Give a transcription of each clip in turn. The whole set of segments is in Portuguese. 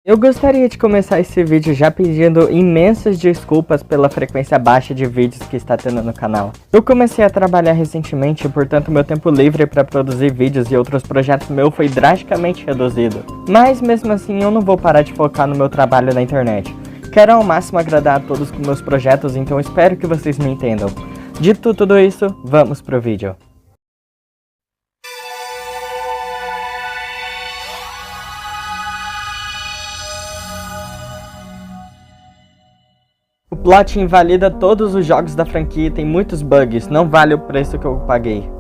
Eu gostaria de começar esse vídeo já pedindo imensas desculpas pela frequência baixa de vídeos que está tendo no canal. Eu comecei a trabalhar recentemente, portanto meu tempo livre para produzir vídeos e outros projetos meus foi drasticamente reduzido. Mas mesmo assim eu não vou parar de focar no meu trabalho na internet. Quero ao máximo agradar a todos com meus projetos, então espero que vocês me entendam. Dito tudo isso, vamos pro vídeo. O plot invalida todos os jogos da franquia e tem muitos bugs, não vale o preço que eu paguei.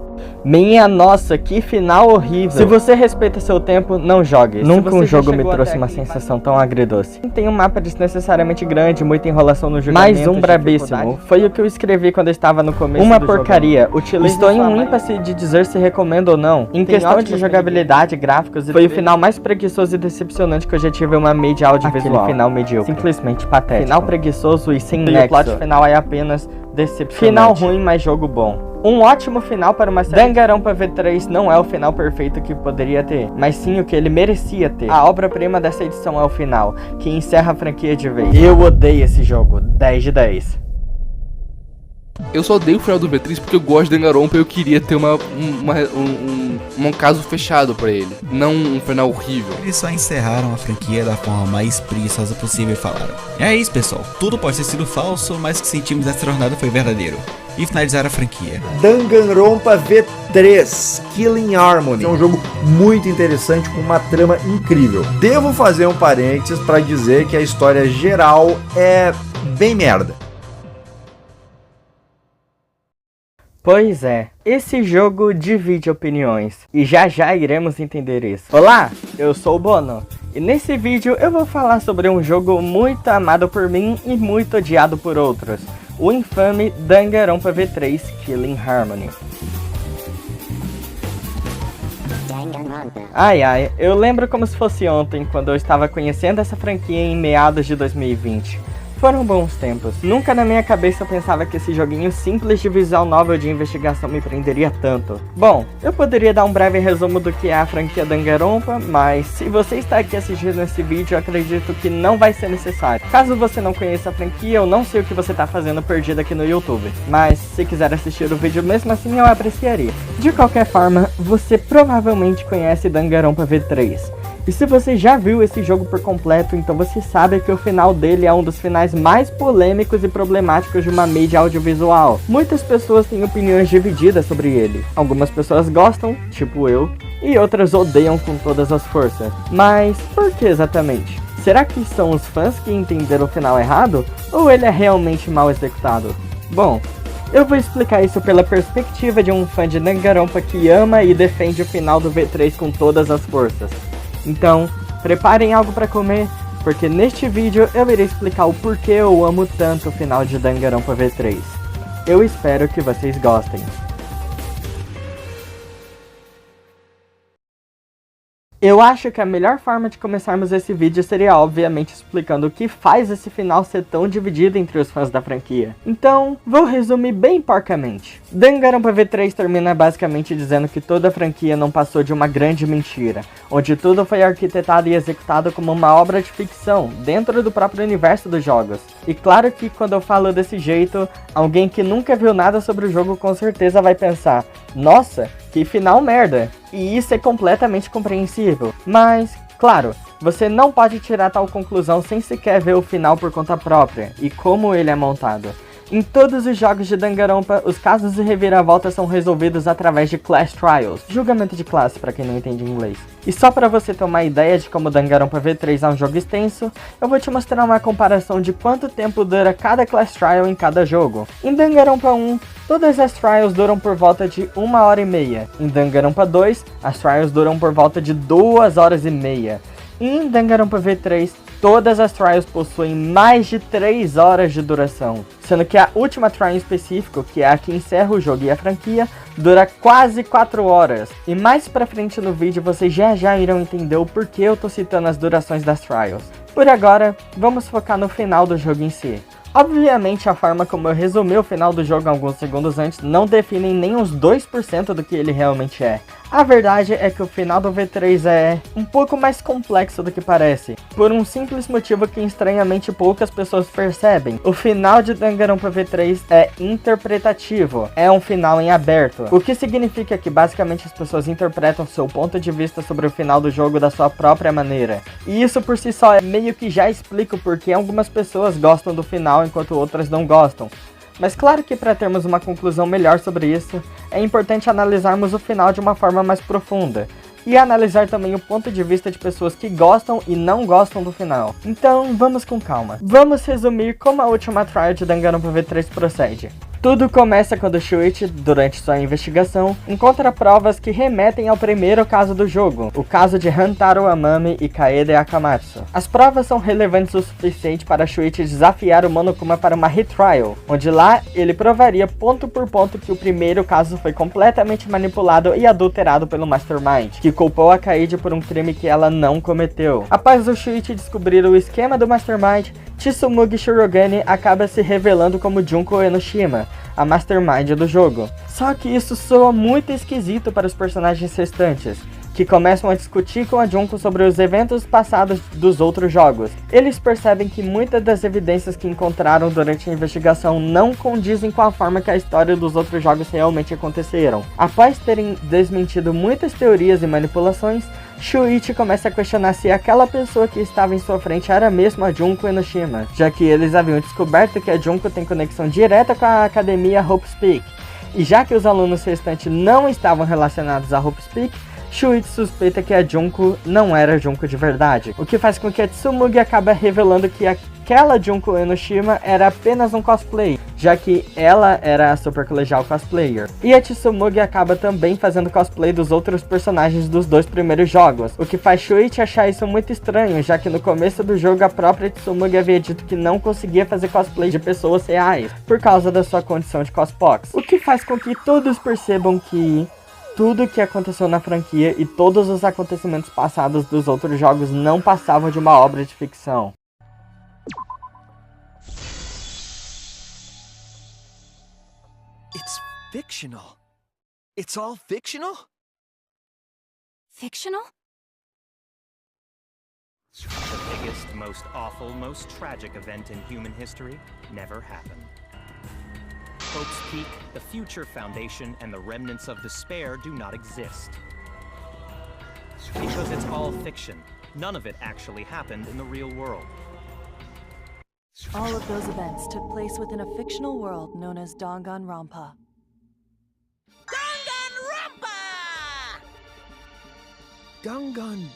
Minha nossa, que final horrível. Se você respeita seu tempo, não jogue. Nunca um jogo me trouxe uma sensação tão agridoce. Tem um mapa desnecessariamente grande, muita enrolação no jogo. Mais um brabíssimo. Foi o que eu escrevi quando eu estava no começo uma porcaria. Estou em um impasse de dizer se recomendo ou não. Em questão de jogabilidade, gráficos, foi o final mais preguiçoso e decepcionante que eu já tive em uma mídia audiovisual. Aquele final medíocre. Simplesmente patético. Final preguiçoso e sem nexo. O plot final é apenas decepcionante. Final ruim, mas jogo bom. Um ótimo final para uma série. Danganronpa V3 não é o final perfeito que poderia ter, mas sim o que ele merecia ter. A obra-prima dessa edição é o final, que encerra a franquia de vez. Eu odeio esse jogo, 10 de 10. Eu só odeio o final do V3 porque eu gosto de Danganronpa e eu queria ter um caso fechado pra ele, não um final horrível. Eles só encerraram a franquia da forma mais preguiçosa possível e falaram: é isso, pessoal, tudo pode ter sido falso, mas o que sentimos dessa jornada foi verdadeiro. E finalizaram a franquia. Danganronpa V3 Killing Harmony é um jogo muito interessante com uma trama incrível. Devo fazer um parênteses para dizer que a história geral é bem merda. Pois é, esse jogo divide opiniões, e já já iremos entender isso. Olá, eu sou o Bono, e nesse vídeo eu vou falar sobre um jogo muito amado por mim e muito odiado por outros. O infame Danganronpa V3 Killing Harmony. Ai, eu lembro como se fosse ontem, quando eu estava conhecendo essa franquia em meados de 2020. Foram bons tempos. Nunca na minha cabeça eu pensava que esse joguinho simples de visual novel de investigação me prenderia tanto. Bom, eu poderia dar um breve resumo do que é a franquia Danganronpa, mas se você está aqui assistindo esse vídeo, eu acredito que não vai ser necessário. Caso você não conheça a franquia, eu não sei o que você está fazendo perdido aqui no YouTube, mas se quiser assistir o vídeo mesmo assim, eu apreciaria. De qualquer forma, você provavelmente conhece Danganronpa V3. E se você já viu esse jogo por completo, então você sabe que o final dele é um dos finais mais polêmicos e problemáticos de uma mídia audiovisual. Muitas pessoas têm opiniões divididas sobre ele. Algumas pessoas gostam, tipo eu, e outras odeiam com todas as forças. Mas por que exatamente? Será que são os fãs que entenderam o final errado? Ou ele é realmente mal executado? Bom, eu vou explicar isso pela perspectiva de um fã de Danganronpa que ama e defende o final do V3 com todas as forças. Então, preparem algo para comer, porque neste vídeo eu irei explicar o porquê eu amo tanto o final de Danganronpa V3. Eu espero que vocês gostem. Eu acho que a melhor forma de começarmos esse vídeo seria obviamente explicando o que faz esse final ser tão dividido entre os fãs da franquia. Então, vou resumir bem porcamente. Danganronpa V3 termina basicamente dizendo que toda a franquia não passou de uma grande mentira, onde tudo foi arquitetado e executado como uma obra de ficção, dentro do próprio universo dos jogos. E claro que quando eu falo desse jeito, alguém que nunca viu nada sobre o jogo com certeza vai pensar: nossa, que final merda! E isso é completamente compreensível. Mas, claro, você não pode tirar tal conclusão sem sequer ver o final por conta própria e como ele é montado. Em todos os jogos de Danganronpa, os casos de reviravolta são resolvidos através de Class Trials, julgamento de classe para quem não entende inglês. E só para você ter uma ideia de como Danganronpa V3 é um jogo extenso, eu vou te mostrar uma comparação de quanto tempo dura cada Class Trial em cada jogo. Em Danganronpa 1, todas as Trials duram por volta de 1h30. Em Danganronpa 2, as Trials duram por volta de 2h30. E em Danganronpa V3, todas as Trials possuem mais de 3 horas de duração, sendo que a última Trial em específico, que é a que encerra o jogo e a franquia, dura quase 4 horas. E mais pra frente no vídeo vocês já irão entender o porquê eu tô citando as durações das Trials. Por agora, vamos focar no final do jogo em si. Obviamente, a forma como eu resumi o final do jogo alguns segundos antes não define nem uns 2% do que ele realmente é. A verdade é que o final do V3 é um pouco mais complexo do que parece, por um simples motivo que estranhamente poucas pessoas percebem. O final de Danganronpa V3 é interpretativo, é um final em aberto, o que significa que basicamente as pessoas interpretam seu ponto de vista sobre o final do jogo da sua própria maneira. E isso por si só meio que já explica o porquê algumas pessoas gostam do final enquanto outras não gostam. Mas claro que para termos uma conclusão melhor sobre isso, é importante analisarmos o final de uma forma mais profunda, e analisar também o ponto de vista de pessoas que gostam e não gostam do final. Então vamos com calma. Vamos resumir como a última trial de Danganronpa V3 procede. Tudo começa quando Shuichi, durante sua investigação, encontra provas que remetem ao primeiro caso do jogo, o caso de Hantaro Amami e Kaede Akamatsu. As provas são relevantes o suficiente para Shuichi desafiar o Monokuma para uma retrial, onde lá ele provaria ponto por ponto que o primeiro caso foi completamente manipulado e adulterado pelo Mastermind, que culpou a Kaede por um crime que ela não cometeu. Após o Shuichi descobrir o esquema do Mastermind, Tsumugi Shirogane acaba se revelando como Junko Enoshima, a Mastermind do jogo. Só que isso soa muito esquisito para os personagens restantes, que começam a discutir com a Junko sobre os eventos passados dos outros jogos. Eles percebem que muitas das evidências que encontraram durante a investigação não condizem com a forma que a história dos outros jogos realmente aconteceram. Após terem desmentido muitas teorias e manipulações, Shuichi começa a questionar se aquela pessoa que estava em sua frente era mesmo a Junko Enoshima, já que eles haviam descoberto que a Junko tem conexão direta com a academia Hope's Peak, e já que os alunos restantes não estavam relacionados a Hope's Peak, Shuichi suspeita que a Junko não era Junko de verdade, o que faz com que a Tsumugi acabe revelando que aquela Junko Enoshima era apenas um cosplay, já que ela era a super colegial cosplayer. E a Tsumugi acaba também fazendo cosplay dos outros personagens dos dois primeiros jogos, o que faz Shuichi achar isso muito estranho, já que no começo do jogo a própria Tsumugi havia dito que não conseguia fazer cosplay de pessoas reais, por causa da sua condição de cospox. O que faz com que todos percebam que tudo o que aconteceu na franquia e todos os acontecimentos passados dos outros jogos não passavam de uma obra de ficção. It's fictional. It's all fictional? Fictional? The biggest, most awful, most tragic event in human history never happened. Hope's Peak, the Future Foundation, and the remnants of despair do not exist. Because it's all fiction. None of it actually happened in the real world. All of those events took place within a fictional world known as Danganronpa. Danganronpa.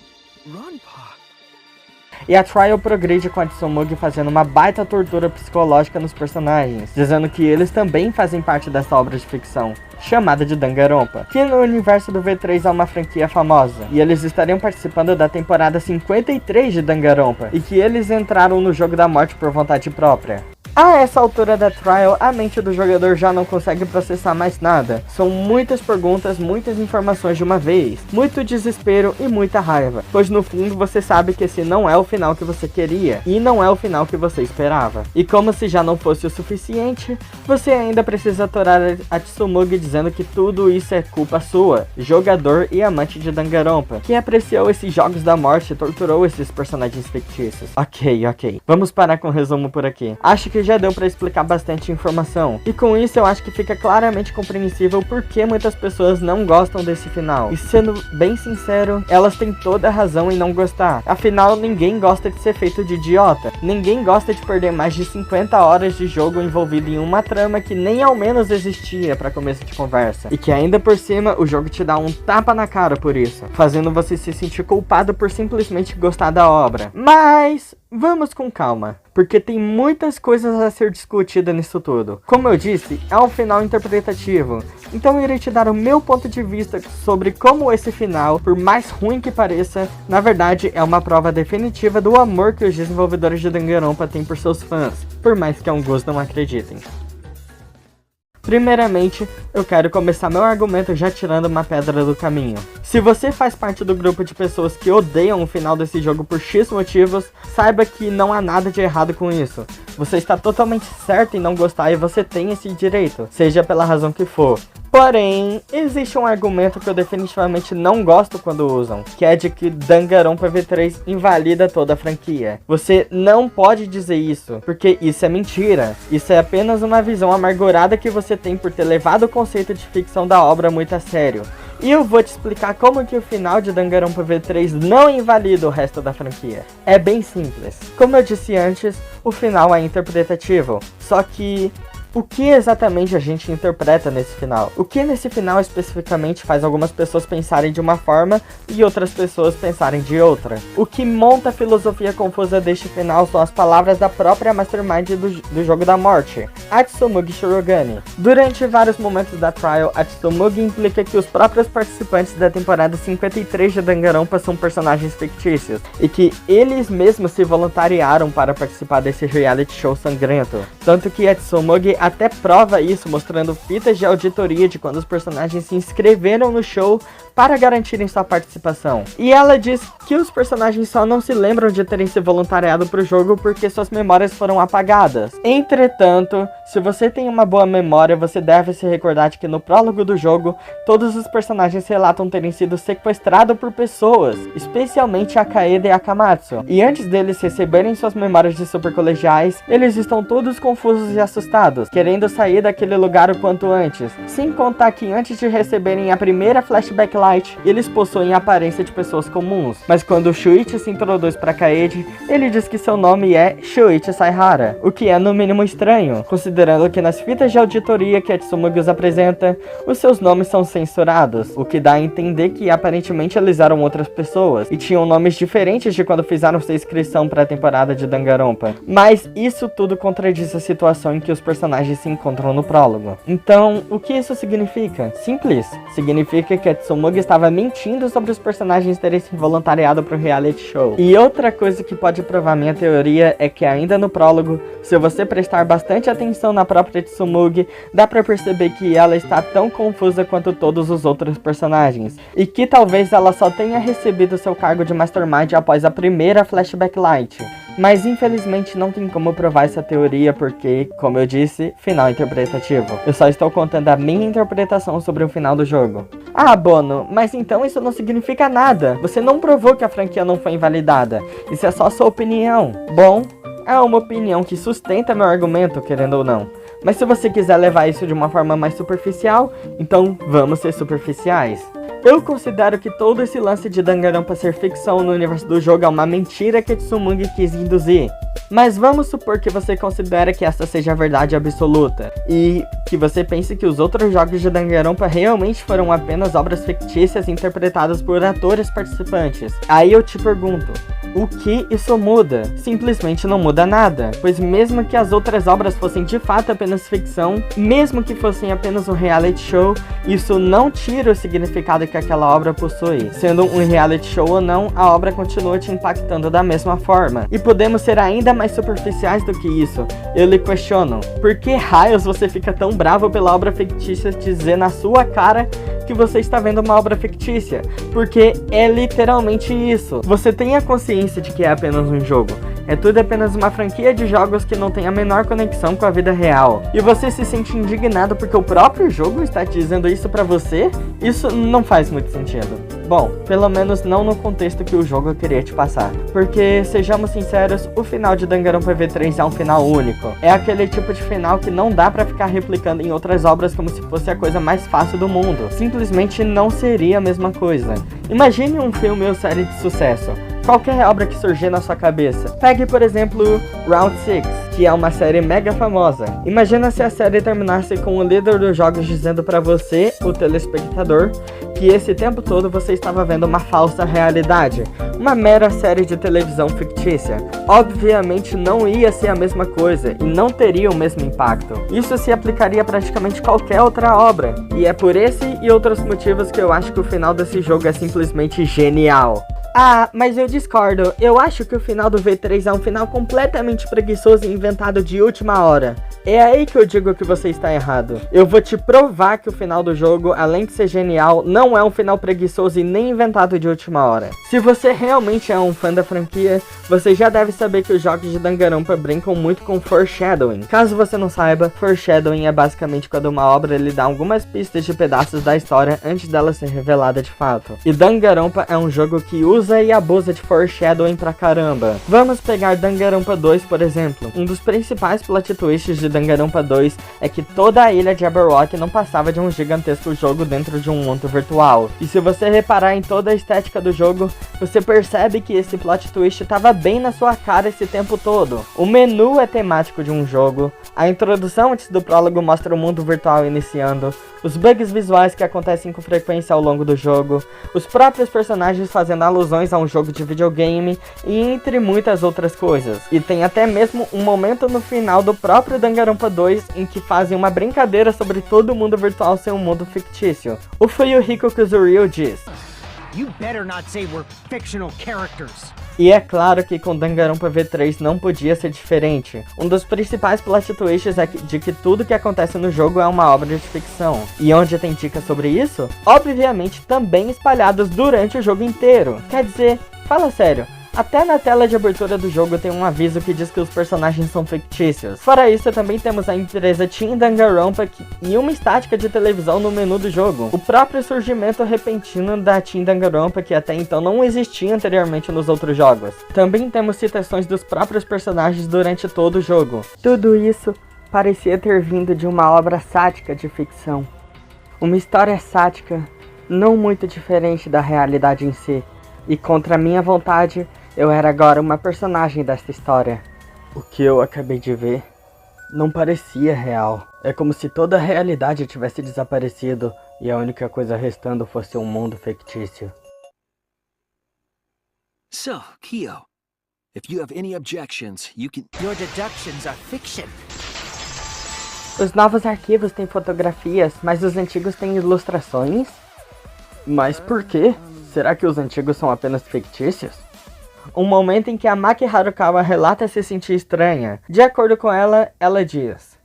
E a trial progride com a Tsumugi fazendo uma baita tortura psicológica nos personagens, dizendo que eles também fazem parte dessa obra de ficção, chamada de Danganronpa, que no universo do V3 é uma franquia famosa, e eles estariam participando da temporada 53 de Danganronpa, e que eles entraram no jogo da morte por vontade própria. A essa altura da trial, a mente do jogador já não consegue processar mais nada. São muitas perguntas, muitas informações de uma vez, muito desespero e muita raiva, pois no fundo você sabe que esse não é o final que você queria, e não é o final que você esperava. E como se já não fosse o suficiente, você ainda precisa atorar a Tsumugi dizendo que tudo isso é culpa sua, jogador e amante de Danganronpa, que apreciou esses jogos da morte e torturou esses personagens fictícios. Ok, vamos parar com o resumo por aqui. Acho que já deu pra explicar bastante informação, e com isso eu acho que fica claramente compreensível por que muitas pessoas não gostam desse final. E sendo bem sincero, elas têm toda a razão em não gostar. Afinal, ninguém gosta de ser feito de idiota. Ninguém gosta de perder mais de 50 horas de jogo envolvido em uma trama que nem ao menos existia pra começo de conversa. E que ainda por cima, o jogo te dá um tapa na cara por isso, fazendo você se sentir culpado por simplesmente gostar da obra. Mas vamos com calma, porque tem muitas coisas a ser discutidas nisso tudo. Como eu disse, é um final interpretativo, então eu irei te dar o meu ponto de vista sobre como esse final, por mais ruim que pareça, na verdade é uma prova definitiva do amor que os desenvolvedores de Danganronpa têm por seus fãs, por mais que alguns não acreditem. Primeiramente, eu quero começar meu argumento já tirando uma pedra do caminho. Se você faz parte do grupo de pessoas que odeiam o final desse jogo por X motivos, saiba que não há nada de errado com isso. Você está totalmente certo em não gostar e você tem esse direito, seja pela razão que for. Porém, existe um argumento que eu definitivamente não gosto quando usam, que é de que Danganronpa V3 invalida toda a franquia. Você não pode dizer isso, porque isso é mentira. Isso é apenas uma visão amargurada que você tem por ter levado o conceito de ficção da obra muito a sério. E eu vou te explicar como que o final de Danganronpa V3 não invalida o resto da franquia. É bem simples. Como eu disse antes, o final é interpretativo, só que o que exatamente a gente interpreta nesse final? O que nesse final especificamente faz algumas pessoas pensarem de uma forma e outras pessoas pensarem de outra? O que monta a filosofia confusa deste final são as palavras da própria Mastermind do Jogo da Morte, Atsumugi Shirogane. Durante vários momentos da trial, Atsumugi implica que os próprios participantes da temporada 53 de Danganronpa são personagens fictícios, e que eles mesmos se voluntariaram para participar desse reality show sangrento. Tanto que Atsumugi até prova isso mostrando fitas de auditoria de quando os personagens se inscreveram no show para garantirem sua participação. E ela diz que os personagens só não se lembram de terem se voluntariado para o jogo porque suas memórias foram apagadas. Entretanto, se você tem uma boa memória, você deve se recordar de que no prólogo do jogo, todos os personagens relatam terem sido sequestrados por pessoas, especialmente a Kaede e a Akamatsu. E antes deles receberem suas memórias de supercolegiais, eles estão todos confusos e assustados, querendo sair daquele lugar o quanto antes. Sem contar que antes de receberem a primeira flashback light, eles possuem a aparência de pessoas comuns. Mas quando Shuichi se introduz para Kaede, ele diz que seu nome é Shuichi Saihara, o que é no mínimo estranho, considerando que nas fitas de auditoria que Atsumugi os apresenta, os seus nomes são censurados, o que dá a entender que aparentemente eles eram outras pessoas, e tinham nomes diferentes de quando fizeram sua inscrição para a temporada de Danganronpa. Mas isso tudo contradiz a situação em que os personagens se encontram no prólogo. Então, o que isso significa? Simples. Significa que Atsumugi estava mentindo sobre os personagens terem se voluntariado para o reality show. E outra coisa que pode provar minha teoria é que ainda no prólogo, se você prestar bastante atenção na própria Atsumugi, dá pra perceber que ela está tão confusa quanto todos os outros personagens, e que talvez ela só tenha recebido seu cargo de Mastermind após a primeira flashback light. Mas infelizmente não tem como provar essa teoria porque, como eu disse, final interpretativo. Eu só estou contando a minha interpretação sobre o final do jogo. Ah, Bono, mas então isso não significa nada. Você não provou que a franquia não foi invalidada. Isso é só sua opinião. Bom, é uma opinião que sustenta meu argumento, querendo ou não. Mas se você quiser levar isso de uma forma mais superficial, então vamos ser superficiais. Eu considero que todo esse lance de Danganronpa ser ficção no universo do jogo é uma mentira que Atsumugi quis induzir. Mas vamos supor que você considera que essa seja a verdade absoluta, e que você pense que os outros jogos de Danganronpa realmente foram apenas obras fictícias interpretadas por atores participantes. Aí eu te pergunto, o que isso muda? Simplesmente não muda nada, pois mesmo que as outras obras fossem de fato apenas ficção, mesmo que fossem apenas um reality show, isso não tira o significado que aquela obra possui. Sendo um reality show ou não, a obra continua te impactando da mesma forma. E podemos ser ainda mais superficiais do que isso. Eu lhe questiono, por que raios você fica tão bravo pela obra fictícia dizer na sua cara que você está vendo uma obra fictícia? Porque é literalmente isso. Você tem a consciência de que é apenas um jogo. É tudo apenas uma franquia de jogos que não tem a menor conexão com a vida real. E você se sente indignado porque o próprio jogo está dizendo isso pra você? Isso não faz muito sentido. Bom, pelo menos não no contexto que o jogo queria te passar. Porque, sejamos sinceros, o final de Danganronpa V3 é um final único. É aquele tipo de final que não dá pra ficar replicando em outras obras como se fosse a coisa mais fácil do mundo. Simplesmente não seria a mesma coisa. Imagine um filme ou série de sucesso. Qualquer obra que surgir na sua cabeça. Pegue, por exemplo, Round 6, que é uma série mega famosa. Imagina se a série terminasse com o líder dos jogos dizendo pra você, o telespectador, que esse tempo todo você estava vendo uma falsa realidade, uma mera série de televisão fictícia. Obviamente não ia ser a mesma coisa e não teria o mesmo impacto. Isso se aplicaria a praticamente qualquer outra obra. E é por esse e outros motivos que eu acho que o final desse jogo é simplesmente genial. Ah, mas eu discordo. Eu acho que o final do V3 é um final completamente preguiçoso e inventado de última hora. É aí que eu digo que você está errado. Eu vou te provar que o final do jogo, além de ser genial, não é um final preguiçoso e nem inventado de última hora. Se você realmente é um fã da franquia, você já deve saber que os jogos de Danganronpa brincam muito com foreshadowing. Caso você não saiba, foreshadowing é basicamente quando uma obra lhe dá algumas pistas de pedaços da história antes dela ser revelada de fato. E Danganronpa é um jogo que usa e abusa de foreshadowing pra caramba. Vamos pegar Danganronpa 2, por exemplo. Um dos principais plot twists de Danganronpa 2 é que toda a ilha de Aberrock não passava de um gigantesco jogo dentro de um mundo virtual. E se você reparar em toda a estética do jogo, você percebe que esse plot twist estava bem na sua cara esse tempo todo. O menu é temático de um jogo, a introdução antes do prólogo mostra o mundo virtual iniciando, os bugs visuais que acontecem com frequência ao longo do jogo, os próprios personagens fazendo alusões a um jogo de videogame e entre muitas outras coisas. E tem até mesmo um momento no final do próprio Danganronpa 2 em que fazem uma brincadeira sobre todo o mundo virtual ser um mundo fictício. O Fuyuhiko Kuzuryu diz: You better not say we're fictional characters. E é claro que com Danganronpa V3 não podia ser diferente. Um dos principais plot twists é de que tudo que acontece no jogo é uma obra de ficção. E onde tem dicas sobre isso? Obviamente também espalhados durante o jogo inteiro. Quer dizer, fala sério, até na tela de abertura do jogo tem um aviso que diz que os personagens são fictícios. Fora isso, também temos a empresa Team Danganronpa e uma estática de televisão no menu do jogo. O próprio surgimento repentino da Team Danganronpa, que até então não existia anteriormente nos outros jogos. Também temos citações dos próprios personagens durante todo o jogo. Tudo isso parecia ter vindo de uma obra sática de ficção. Uma história sática não muito diferente da realidade em si. E contra a minha vontade, eu era agora uma personagem desta história. O que eu acabei de ver não parecia real. É como se toda a realidade tivesse desaparecido e a única coisa restando fosse um mundo fictício. So, Kyo, if you have any objections, you can... Your deductions are fiction. Os novos arquivos têm fotografias, mas os antigos têm ilustrações? Mas por quê? Será que os antigos são apenas fictícios? Um momento em que a Maki Harukawa relata se sentir estranha. De acordo com ela, ela diz: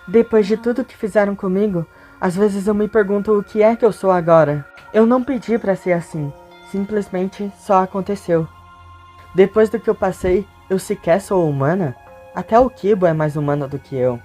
depois de tudo que fizeram comigo, às vezes eu me pergunto o que é que eu sou agora. Eu não pedi pra ser assim, simplesmente só aconteceu. Depois do que eu passei, eu sequer sou humana? Até o Kibo é mais humano do que eu.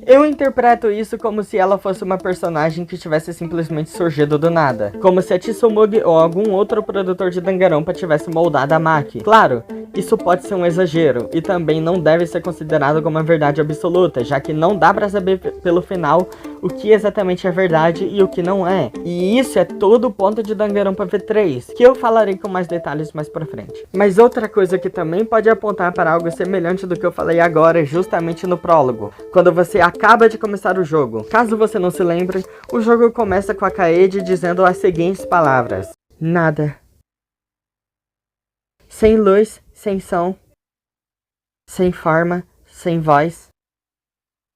Eu interpreto isso como se ela fosse uma personagem que tivesse simplesmente surgido do nada. Como se a Tsumugi ou algum outro produtor de Danganronpa tivesse moldado a Maki. Claro, isso pode ser um exagero, e também não deve ser considerado como uma verdade absoluta, já que não dá pra saber pelo final o que exatamente é verdade e o que não é. E isso é todo o ponto de Danganronpa V3, que eu falarei com mais detalhes mais pra frente. Mas outra coisa que também pode apontar para algo semelhante do que eu falei agora é justamente no prólogo, quando você acaba de começar o jogo. Caso você não se lembre, o jogo começa com a Kaede dizendo as seguintes palavras: nada. Sem luz, sem som, sem forma, sem voz,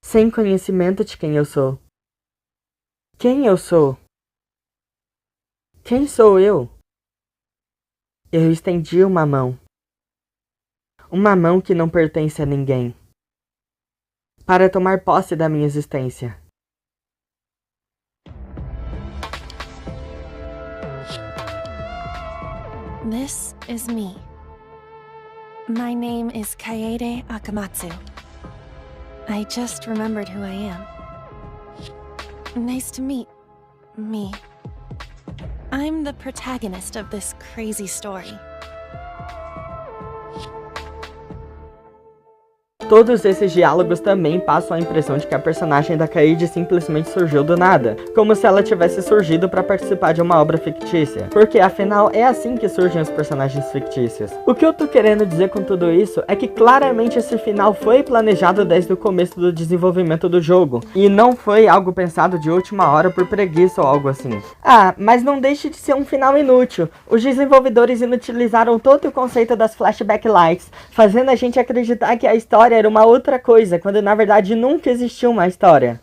sem conhecimento de quem eu sou. Quem eu sou? Quem sou eu? Eu estendi uma mão. Uma mão que não pertence a ninguém, para tomar posse da minha existência. This is me. My name is Kaede Akamatsu. I just remembered who I am. Nice to meet me. I'm the protagonist of this crazy story. Todos esses diálogos também passam a impressão de que a personagem da Kaede simplesmente surgiu do nada, como se ela tivesse surgido para participar de uma obra fictícia, porque afinal é assim que surgem os personagens fictícios. O que eu tô querendo dizer com tudo isso é que claramente esse final foi planejado desde o começo do desenvolvimento do jogo, e não foi algo pensado de última hora por preguiça ou algo assim. Ah, mas não deixe de ser um final inútil. Os desenvolvedores inutilizaram todo o conceito das flashback lights, fazendo a gente acreditar que a história era uma outra coisa, quando na verdade nunca existiu uma história.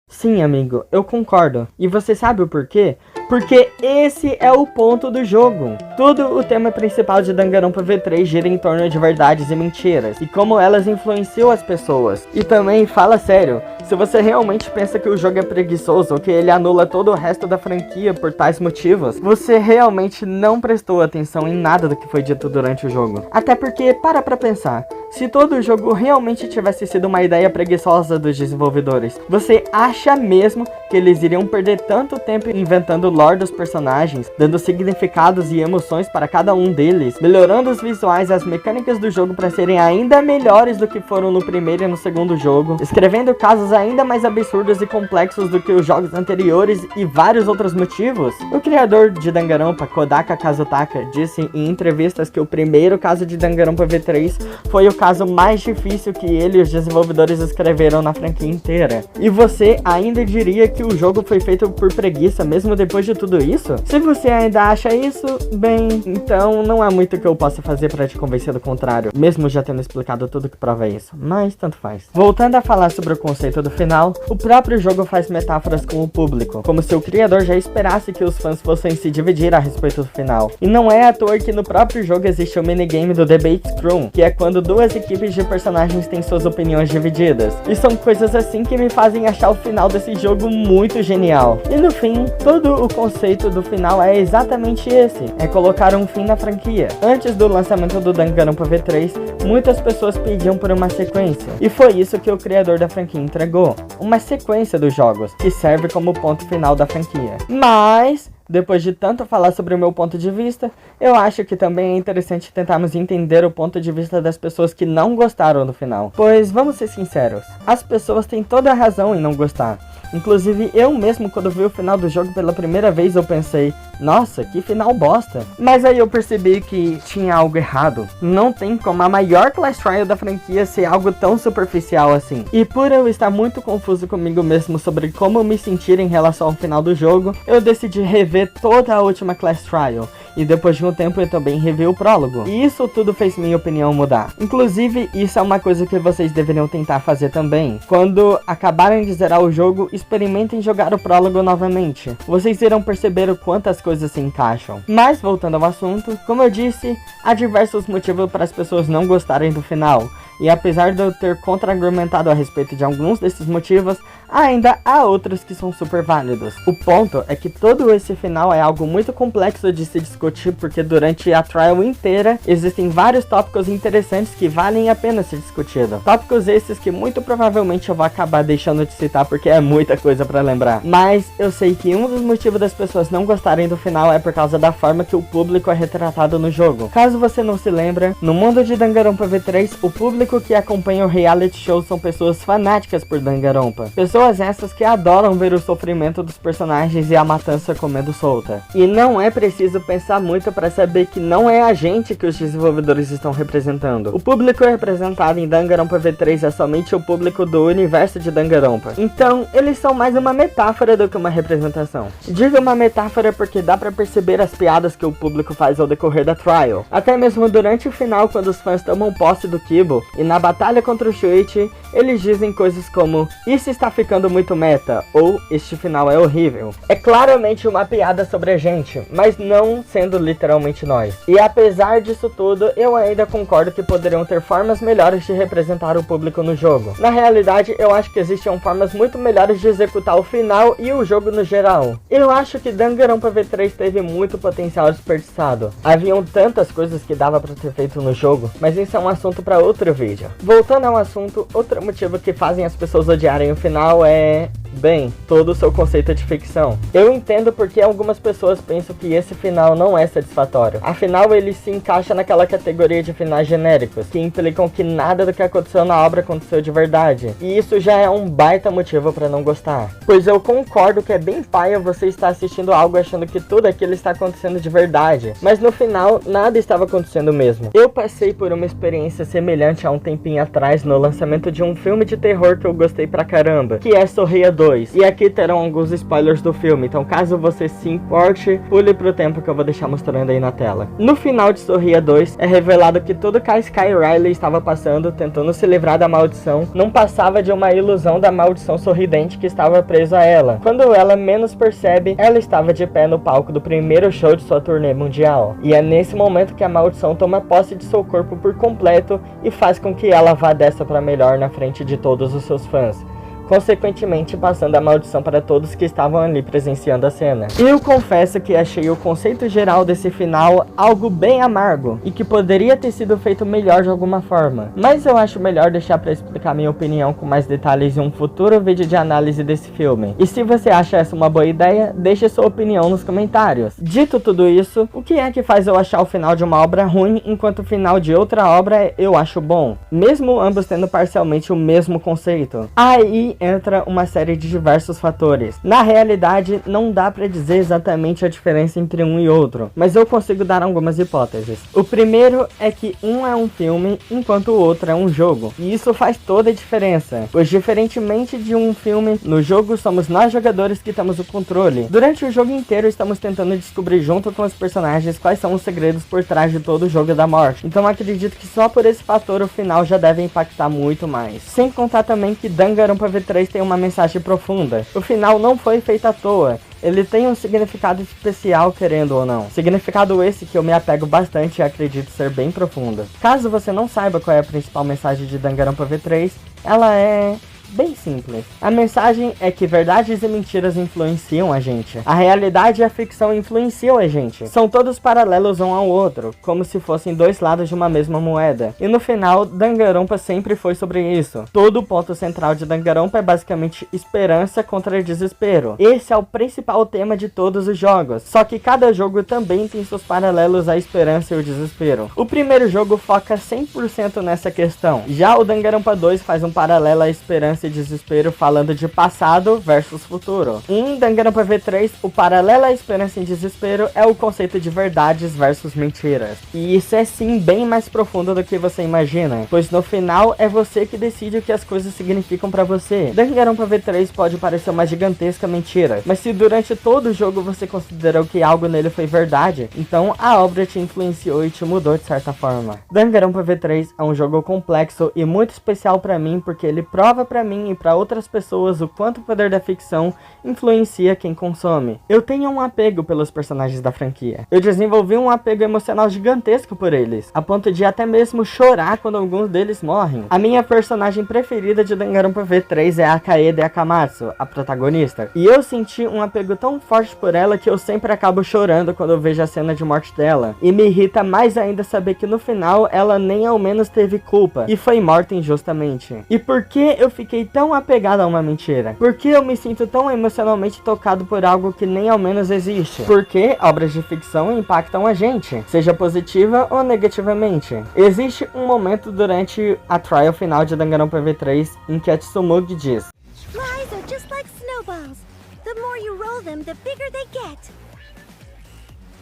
Sim, amigo, eu concordo. E você sabe o porquê? Porque esse é o ponto do jogo. Todo o tema principal de Danganronpa V3 gira em torno de verdades e mentiras, e como elas influenciam as pessoas. E também, fala sério, se você realmente pensa que o jogo é preguiçoso ou que ele anula todo o resto da franquia por tais motivos, você realmente não prestou atenção em nada do que foi dito durante o jogo. Até porque, para pra pensar, se todo o jogo realmente tivesse sido uma ideia preguiçosa dos desenvolvedores, você acha mesmo que eles iriam perder tanto tempo inventando o lore dos personagens, dando significados e emoções para cada um deles, melhorando os visuais e as mecânicas do jogo para serem ainda melhores do que foram no primeiro e no segundo jogo, escrevendo casos ainda mais absurdos e complexos do que os jogos anteriores e vários outros motivos? O criador de Danganronpa, Kodaka Kazutaka, disse em entrevistas que o primeiro caso de Danganronpa V3 foi o caso mais difícil que ele e os desenvolvedores escreveram na franquia inteira. E você ainda diria que o jogo foi feito por preguiça mesmo depois de tudo isso? Se você ainda acha isso, bem, então não há muito que eu possa fazer para te convencer do contrário, mesmo já tendo explicado tudo que prova isso, mas tanto faz. Voltando a falar sobre o conceito do final, o próprio jogo faz metáforas com o público, como se o criador já esperasse que os fãs fossem se dividir a respeito do final. E não é à toa que no próprio jogo existe o minigame do Debate Scrum, que é quando duas equipes de personagens têm suas opiniões divididas. E são coisas assim que me fazem achar o final desse jogo muito genial. E no fim, todo o conceito do final é exatamente esse, é colocar um fim na franquia. Antes do lançamento do Danganronpa V3, muitas pessoas pediam por uma sequência, e foi isso que o criador da franquia entregou, uma sequência dos jogos, que serve como ponto final da franquia. Mas depois de tanto falar sobre o meu ponto de vista, eu acho que também é interessante tentarmos entender o ponto de vista das pessoas que não gostaram do final. Pois, vamos ser sinceros, as pessoas têm toda a razão em não gostar. Inclusive, eu mesmo, quando vi o final do jogo pela primeira vez, eu pensei, nossa, que final bosta. Mas aí eu percebi que tinha algo errado. Não tem como a maior Class Trial da franquia ser algo tão superficial assim. E por eu estar muito confuso comigo mesmo sobre como me sentir em relação ao final do jogo, eu decidi rever toda a última Class Trial. E depois de um tempo eu também revi o prólogo. E isso tudo fez minha opinião mudar. Inclusive, isso é uma coisa que vocês deveriam tentar fazer também. Quando acabarem de zerar o jogo, experimentem jogar o prólogo novamente. Vocês irão perceber o quanto as coisas se encaixam. Mas voltando ao assunto, como eu disse, há diversos motivos para as pessoas não gostarem do final. E apesar de eu ter contra-argumentado a respeito de alguns desses motivos, ainda há outros que são super válidos. O ponto é que todo esse final é algo muito complexo de se discutir, porque durante a trial inteira existem vários tópicos interessantes que valem a pena ser discutidos. Tópicos esses que muito provavelmente eu vou acabar deixando de citar porque é muita coisa pra lembrar. Mas eu sei que um dos motivos das pessoas não gostarem do final é por causa da forma que o público é retratado no jogo. Caso você não se lembra, no mundo de Danganronpa V3, o público que acompanha o reality show são pessoas fanáticas por Danganronpa. Pessoas essas que adoram ver o sofrimento dos personagens e a matança comendo solta. E não é preciso pensar muito para saber que não é a gente que os desenvolvedores estão representando. O público representado em Danganronpa V3 é somente o público do universo de Danganronpa. Então, eles são mais uma metáfora do que uma representação. Digo uma metáfora porque dá pra perceber as piadas que o público faz ao decorrer da trial. Até mesmo durante o final, quando os fãs tomam posse do Kibo, e na batalha contra o Shuichi, eles dizem coisas como, isso está ficando muito meta, ou este final é horrível. É claramente uma piada sobre a gente, mas não sendo literalmente nós. E apesar disso tudo, eu ainda concordo que poderiam ter formas melhores de representar o público no jogo. Na realidade, eu acho que existiam formas muito melhores de executar o final e o jogo no geral. Eu acho que Danganronpa V3 teve muito potencial desperdiçado. Haviam tantas coisas que dava pra ter feito no jogo, mas isso é um assunto para outro vídeo. Voltando ao assunto, outro motivo que fazem as pessoas odiarem o final é, bem, todo o seu conceito de ficção. Eu entendo porque algumas pessoas pensam que esse final não é satisfatório. Afinal, ele se encaixa naquela categoria de finais genéricos, que implicam que nada do que aconteceu na obra aconteceu de verdade. E isso já é um baita motivo pra não gostar. Pois eu concordo que é bem paia você estar assistindo algo achando que tudo aquilo está acontecendo de verdade, mas no final, nada estava acontecendo mesmo. Eu passei por uma experiência semelhante há um tempinho atrás no lançamento de um filme de terror que eu gostei pra caramba, que é Sorria 2. 2. E aqui terão alguns spoilers do filme, então caso você se importe, pule pro tempo que eu vou deixar mostrando aí na tela. No final de Sorria 2, é revelado que tudo que a Sky Riley estava passando, tentando se livrar da maldição, não passava de uma ilusão da maldição sorridente que estava presa a ela. Quando ela menos percebe, ela estava de pé no palco do primeiro show de sua turnê mundial. E é nesse momento que a maldição toma posse de seu corpo por completo e faz com que ela vá dessa para melhor na frente de todos os seus fãs, consequentemente passando a maldição para todos que estavam ali presenciando a cena. Eu confesso que achei o conceito geral desse final algo bem amargo e que poderia ter sido feito melhor de alguma forma, mas eu acho melhor deixar para explicar minha opinião com mais detalhes em um futuro vídeo de análise desse filme. E se você acha essa uma boa ideia, deixe sua opinião nos comentários. Dito tudo isso, o que é que faz eu achar o final de uma obra ruim enquanto o final de outra obra eu acho bom, mesmo ambos tendo parcialmente o mesmo conceito? Aí entra uma série de diversos fatores. Na realidade, não dá pra dizer exatamente a diferença entre um e outro, mas eu consigo dar algumas hipóteses. O primeiro é que um é um filme, enquanto o outro é um jogo. E isso faz toda a diferença, pois diferentemente de um filme, no jogo somos nós jogadores que temos o controle. Durante o jogo inteiro estamos tentando descobrir junto com os personagens quais são os segredos por trás de todo o jogo da morte. Então acredito que só por esse fator o final já deve impactar muito mais. Sem contar também que Danganronpa V3 tem uma mensagem profunda. O final não foi feito à toa. Ele tem um significado especial, querendo ou não. Significado esse que eu me apego bastante e acredito ser bem profundo. Caso você não saiba qual é a principal mensagem de Danganronpa V3, ela é bem simples. A mensagem é que verdades e mentiras influenciam a gente. A realidade e a ficção influenciam a gente. São todos paralelos um ao outro, como se fossem dois lados de uma mesma moeda. E no final, Danganronpa sempre foi sobre isso. Todo o ponto central de Danganronpa é basicamente esperança contra desespero. Esse é o principal tema de todos os jogos. Só que cada jogo também tem seus paralelos à esperança e o desespero. O primeiro jogo foca 100% nessa questão. Já o Danganronpa 2 faz um paralelo à esperança e desespero, falando de passado versus futuro. Em Danganronpa V3, o paralelo à esperança e desespero é o conceito de verdades versus mentiras. E isso é sim bem mais profundo do que você imagina, pois no final é você que decide o que as coisas significam pra você. Danganronpa V3 pode parecer uma gigantesca mentira, mas se durante todo o jogo você considerou que algo nele foi verdade, então a obra te influenciou e te mudou de certa forma. Danganronpa V3 é um jogo complexo e muito especial pra mim, porque ele prova pra mim e para outras pessoas o quanto o poder da ficção influencia quem consome. Eu tenho um apego pelos personagens da franquia. Eu desenvolvi um apego emocional gigantesco por eles, a ponto de até mesmo chorar quando alguns deles morrem. A minha personagem preferida de Danganronpa V3 é a Kaede Akamatsu, a protagonista, e eu senti um apego tão forte por ela que eu sempre acabo chorando quando eu vejo a cena de morte dela, e me irrita mais ainda saber que no final ela nem ao menos teve culpa e foi morta injustamente. E por que eu fiquei tão apegado a uma mentira? Por que eu me sinto tão emocionalmente tocado por algo que nem ao menos existe? Porque obras de ficção impactam a gente, seja positiva ou negativamente. Existe um momento durante a trial final de Danganronpa V3 em que a Tsumugi diz: Lies are just like snowballs. The more you roll them, the bigger they get.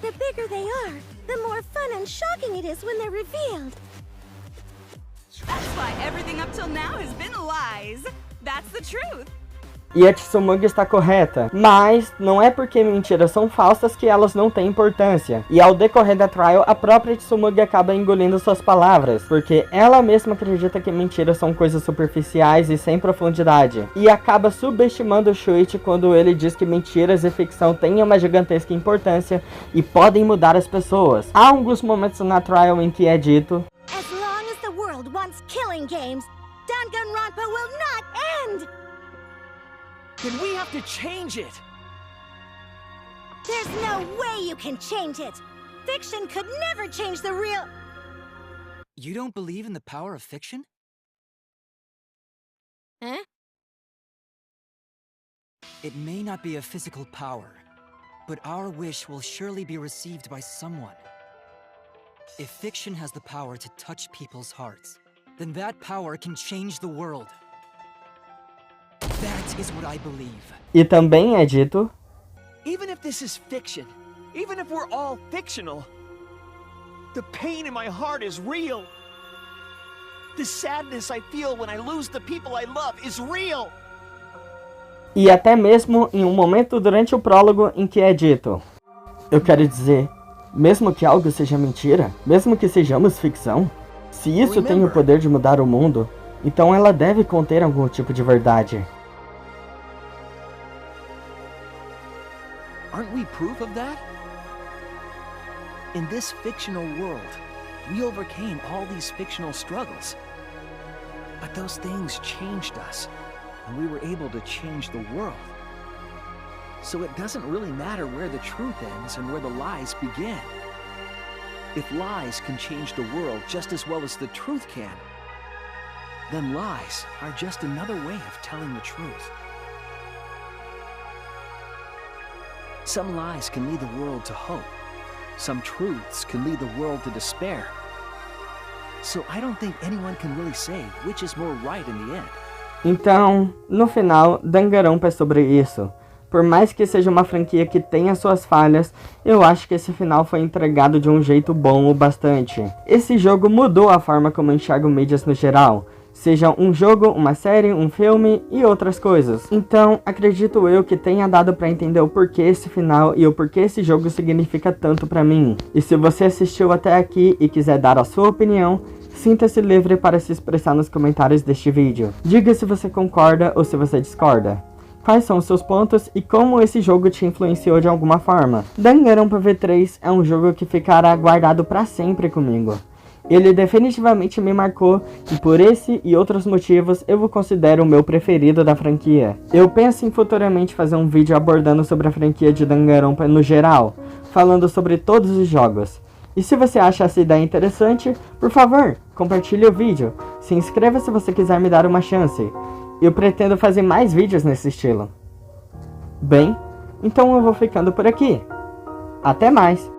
The bigger they are, the more fun and shocking it is when they're revealed. That's why everything up till now has been lies. That's the truth. E a Tsumugi está correta, mas não é porque mentiras são falsas que elas não têm importância. E ao decorrer da trial, a própria Tsumugi acaba engolindo suas palavras, porque ela mesma acredita que mentiras são coisas superficiais e sem profundidade, e acaba subestimando o Shuichi quando ele diz que mentiras e ficção têm uma gigantesca importância e podem mudar as pessoas. Há alguns momentos na trial em que é dito: As long as the world wants killing games, Danganronpa will not end! Then we have to change it! There's no way you can change it! Fiction could never change the real... You don't believe in the power of fiction? Huh? It may not be a physical power, but our wish will surely be received by someone. If fiction has the power to touch people's hearts, then that power can change the world. That is what I believe. E também é dito: Even if this is fiction, even if we're all fictional, the pain in my heart is real. The sadness I feel when I lose the people I love is real. E até mesmo em um momento durante o prólogo em que é dito: eu quero dizer, mesmo que algo seja mentira, mesmo que sejamos ficção, se isso tem o poder de mudar o mundo, então ela deve conter algum tipo de verdade. Aren't we proof of that? In this fictional world, we overcame all these fictional struggles. But those things changed us, and we were able to change the world. So it doesn't really matter where the truth ends and where the lies begin. If lies can change the world just as well as the truth can, then lies are just another way of telling the truth. Some lies can lead the world to hope. Some truths can lead the world to despair. So I don't think anyone can really say which is more right in the end. Então, no final, Danganronpa é sobre isso. Por mais que seja uma franquia que tenha suas falhas, eu acho que esse final foi entregado de um jeito bom o bastante. Esse jogo mudou a forma como eu enxergo mídias no geral. Seja um jogo, uma série, um filme e outras coisas. Então, acredito eu que tenha dado pra entender o porquê esse final e o porquê esse jogo significa tanto pra mim. E se você assistiu até aqui e quiser dar a sua opinião, sinta-se livre para se expressar nos comentários deste vídeo. Diga se você concorda ou se você discorda. Quais são os seus pontos e como esse jogo te influenciou de alguma forma. Danganronpa V3 é um jogo que ficará guardado pra sempre comigo. Ele definitivamente me marcou e por esse e outros motivos eu o considero o meu preferido da franquia. Eu penso em futuramente fazer um vídeo abordando sobre a franquia de Danganronpa no geral, falando sobre todos os jogos. E se você acha essa ideia interessante, por favor, compartilhe o vídeo, se inscreva se você quiser me dar uma chance. Eu pretendo fazer mais vídeos nesse estilo. Bem, então eu vou ficando por aqui. Até mais!